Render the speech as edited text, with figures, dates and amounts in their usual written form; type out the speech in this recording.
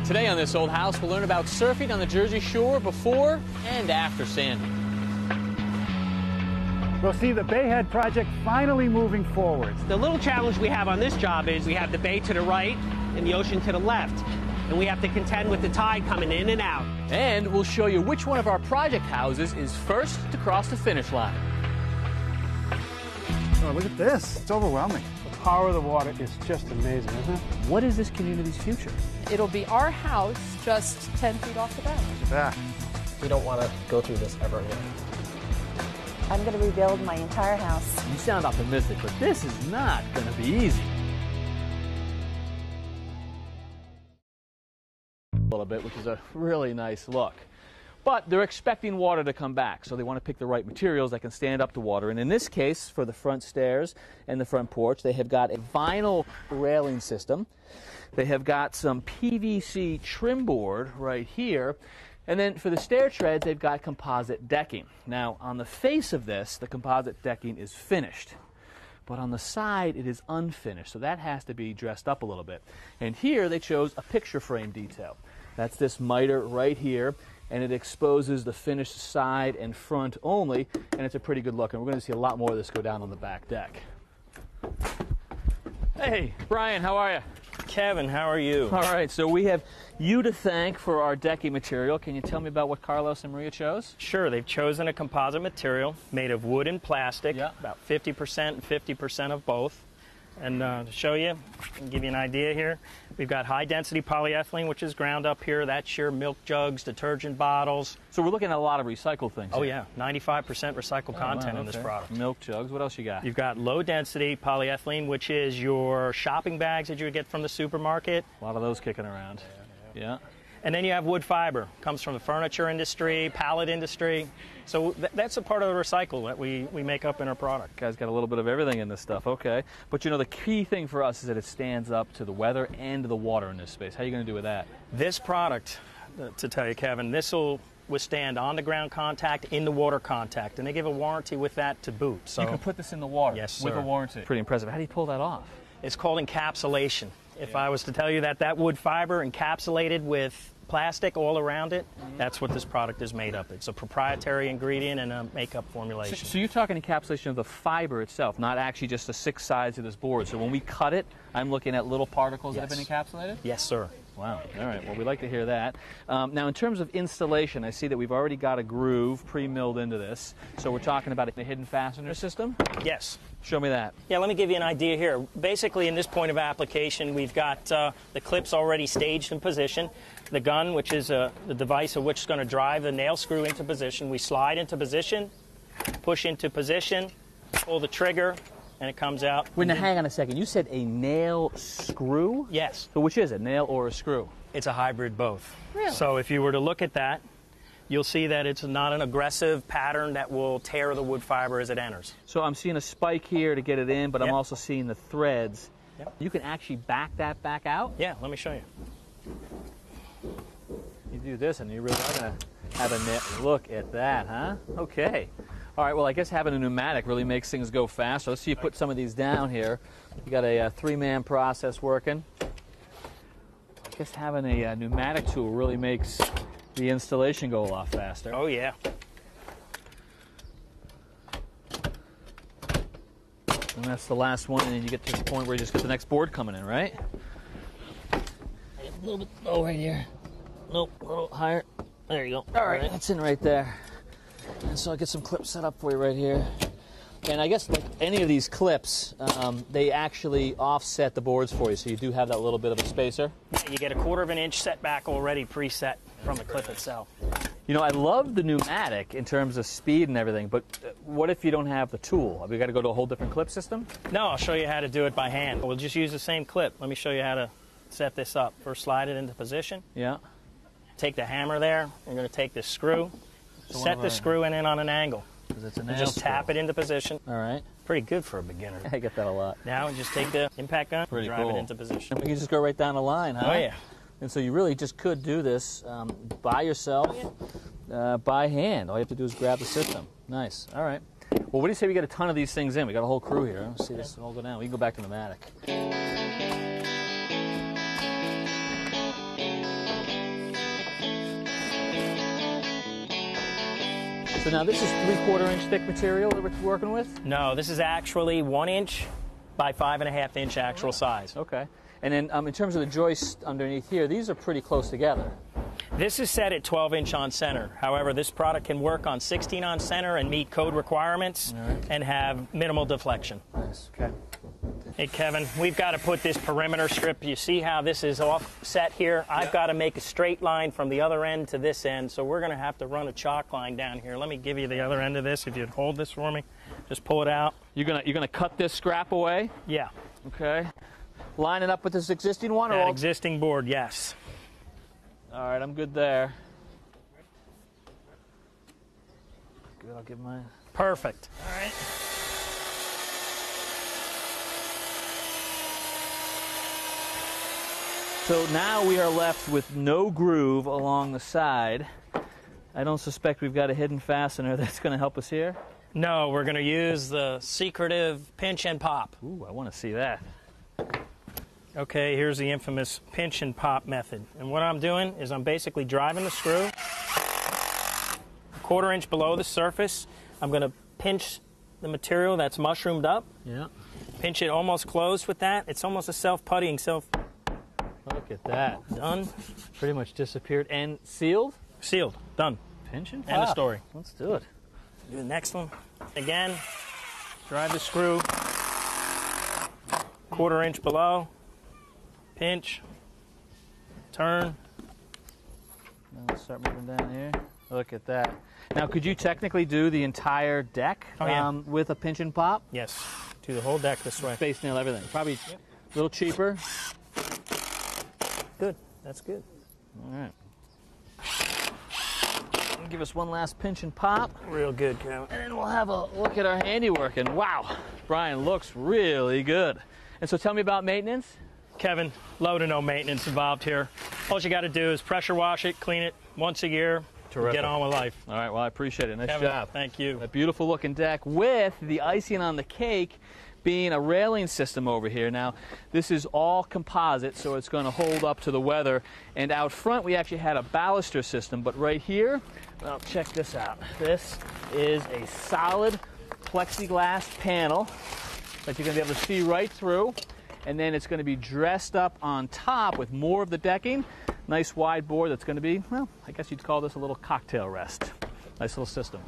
Today on This Old House, we'll learn about surfing on the Jersey Shore before and after Sandy. We'll see the Bayhead project finally moving forward. The little challenge we have on this job is we have the bay to the right and the ocean to the left. And we have to contend with the tide coming in and out. And we'll show you which one of our project houses is first to cross the finish line. Oh, look at this. It's overwhelming. The power of the water is just amazing, isn't it? What is this community's future? It'll be our house just 10 feet off the ground. Look at that. We don't want to go through this ever again. I'm going to rebuild my entire house. You sound optimistic, but this is not going to be easy. A little bit, which is a really nice look. But they're expecting water to come back, so they want to pick the right materials that can stand up to water. And in this case, for the front stairs and the front porch, they have got a vinyl railing system. They have got some PVC trim board right here. And then for the stair treads, they've got composite decking. Now, on the face of this, the composite decking is finished. But on the side, it is unfinished, so that has to be dressed up a little bit. And here, they chose a picture frame detail. That's this miter right here, and it exposes the finished side and front only, and it's a pretty good look. And we're going to see a lot more of this go down on the back deck. Hey, Brian, how are you? Kevin, how are you? All right, so we have you to thank for our decking material. Can you tell me about what Carlos and Maria chose? Sure, they've chosen a composite material made of wood and plastic, Yeah. about 50% and 50% of both. And to show you, and give you an idea here, we've got high-density polyethylene, which is ground up here. That's your milk jugs, detergent bottles. So we're looking at a lot of recycled things. Oh, here. yeah, 95% recycled content in this product. Milk jugs. What else you got? You've got low-density polyethylene, which is your shopping bags that you would get from the supermarket. A lot of those kicking around. Yeah. And then you have wood fiber. Comes from the furniture industry, pallet industry. So that's a part of the recycle that we make up in our product. Guys got a little bit of everything in this stuff, okay. But you know, the key thing for us is that it stands up to the weather and to the water in this space. How are you going to do with that? This product, to tell you, Kevin, this will withstand on-the-ground contact, in-the-water contact, and they give a warranty with that to boot. So you can put this in the water yes, with sir. a warranty. Pretty impressive. How do you pull that off? It's called encapsulation. If I was to tell you that wood fiber encapsulated with plastic all around it, that's what this product is made of. It's a proprietary ingredient and a makeup formulation. So you're talking encapsulation of the fiber itself, not actually just the 6 sides of this board. So when we cut it, I'm looking at little particles that have been encapsulated? Yes, sir. Wow. All right. Well, we like to hear that. Now, in terms of installation, I see that we've already got a groove pre-milled into this. So we're talking about a hidden fastener system? Yes. Show me that. Yeah, let me give you an idea here. Basically, in this point of application, we've got the clips already staged in position. The gun, which is the device of which is going to drive the nail screw into position. We slide into position, push into position, pull the trigger, and it comes out. Wait, now hang on a second. You said a nail screw? Yes. So which is it, nail or a screw? It's a hybrid both. Really? So if you were to look at that, you'll see that it's not an aggressive pattern that will tear the wood fiber as it enters. So I'm seeing a spike here to get it in, but I'm also seeing the threads. Yep. You can actually back that back out? Yeah, let me show you. You do this and you really are going to have a net. Look at that, huh? Okay. All right, well, I guess having a pneumatic really makes things go faster. Let's see you put some of these down here. You got a 3-man process working. I guess having a pneumatic tool really makes the installation go a lot faster. Oh, yeah. And that's the last one, and then you get to the point where you just get the next board coming in, right? A little bit low right here. Nope, a little higher. There you go. All right, that's in right there. And so I'll get some clips set up for you right here. And I guess like any of these clips, they actually offset the boards for you, so you do have that little bit of a spacer. You get a 1/4 of an inch setback already preset from the clip itself. You know, I love the pneumatic in terms of speed and everything, but what if you don't have the tool? Have you got to go to a whole different clip system? No, I'll show you how to do it by hand. We'll just use the same clip. Let me show you how to set this up. First, slide it into position. Yeah. Take the hammer there. You're going to take this screw, set the screw in on an angle. It's a and nail just screw. tap it into position. All right. Pretty good for a beginner. I get that a lot. Now just take the impact gun, Pretty drive cool. it into position. We can just go right down the line, huh? Oh, yeah. And so you really just could do this by yourself, by hand. All you have to do is grab the system. Nice. All right. Well, what do you say we get a ton of these things in? We got a whole crew here. Let's see this all go down. We can go back to pneumatic. So now this is 3/4 inch thick material that we're working with? No, this is actually 1 inch by 5.5 inch actual size. Okay. And then in terms of the joists underneath here, these are pretty close together. This is set at 12 inch on center. However, this product can work on 16 on center and meet code requirements and have minimal deflection. Nice. Okay. Hey, Kevin, we've got to put this perimeter strip. You see how this is offset here? I've got to make a straight line from the other end to this end, so we're going to have to run a chalk line down here. Let me give you the other end of this. If you'd hold this for me, just pull it out. You're gonna cut this scrap away? Yeah. Okay. Line it up with this existing one? That or existing board, yes. All right, I'm good there. Good, I'll give mine. Perfect. All right. So now we are left with no groove along the side. I don't suspect we've got a hidden fastener that's going to help us here. No, we're going to use the secretive pinch and pop. Ooh, I want to see that. Okay, here's the infamous pinch and pop method. And what I'm doing is I'm basically driving the screw 1/4 inch below the surface. I'm going to pinch the material that's mushroomed up. Yeah. Pinch it almost closed with that. It's almost a self-puttying, Look at that. done. Pretty much disappeared. And sealed? Sealed. Done. Pinch and End of pop. story. Let's do it. Do the next one. Again, drive the screw 1/4 inch below. Pinch. Turn. Now let's start moving down here. Look at that. Now, could you technically do the entire deck with a pinch and pop? Yes. Do the whole deck this way. Face nail everything. Probably a little cheaper. Good. That's good. All right. Give us one last pinch and pop. Real good, Kevin. And then we'll have a look at our handiwork. And wow, Brian looks really good. And so tell me about maintenance. Kevin, low to no maintenance involved here. All you got to do is pressure wash it, clean it once a year, Terrific. Get on with life. All right, well, I appreciate it. Nice Kevin, job. thank you. A beautiful looking deck with the icing on the cake being a railing system over here. Now, this is all composite, so it's going to hold up to the weather. And out front, we actually had a baluster system, but right here, well, check this out. This is a solid plexiglass panel that you're going to be able to see right through. And then it's going to be dressed up on top with more of the decking. Nice wide board that's going to be, well, I guess you'd call this a little cocktail rest. Nice little system.